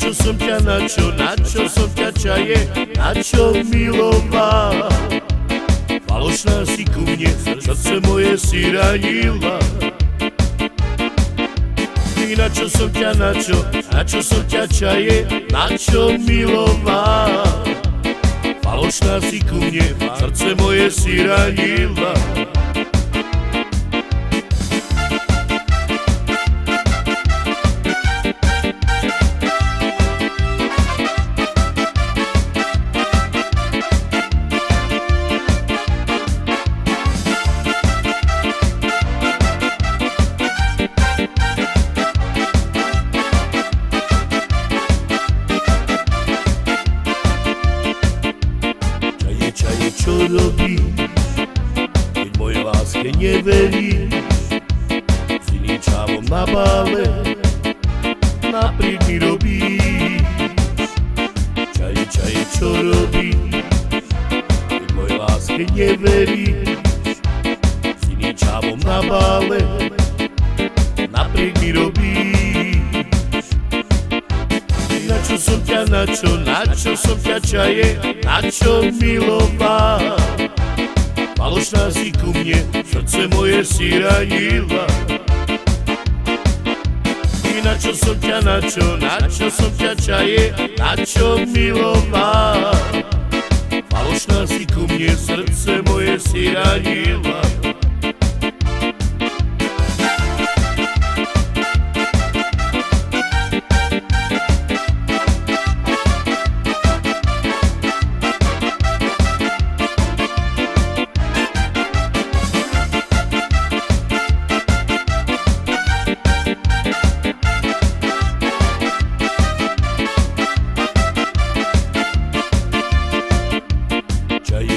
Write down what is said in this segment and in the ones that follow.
čo som ťa, na čo som ťa čaje, na čo miloval. Falošná si ku mne, srdce moje si ranila. I na čo som ťa, na čo som ťa čaje, na čo miloval. Falošná si ku mne, srdce moje si ranila. Čo robíš, keď mojej láske neveríš? S iným čávom na bále napriek mi robíš. Čaje, čo robíš, keď mojej láske neveríš? S iným čávom na bále napriek mi robíš. Na čo som ťa, na čo som ťa čaje, na čo miloval. Falošná si ku mne, srdce moje si ranila. I na čo som ťa, na čo som ťa čaje, na čo miloval. Falošná si ku mne, srdce moje si ranila.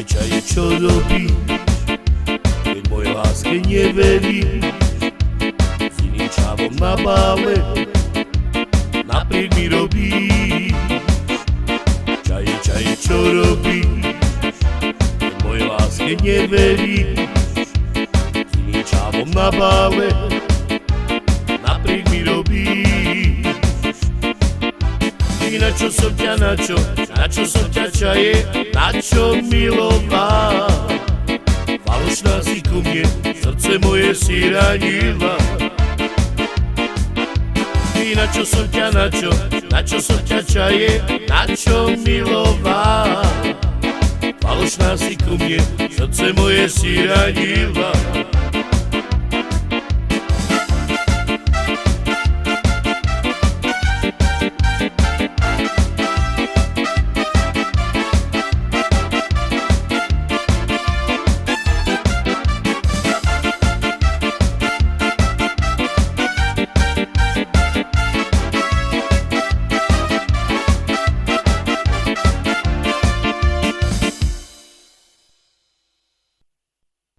Čaje, čo robíš, keď mojej láske neveríš? S iným čávom na bále napriek mi robíš. Čaje, čo robíš, keď mojej láske neveríš? S iným čávom na bále napriek mi robíš. I na čo som ťa, na čo som ťa čaje, na čo miloval. Falošná si ku mne, srdce moje si ranila. I na čo som ťa, na čo som ťa čaje, na čo miloval. Falošná si ku mne, srdce moje si ranila.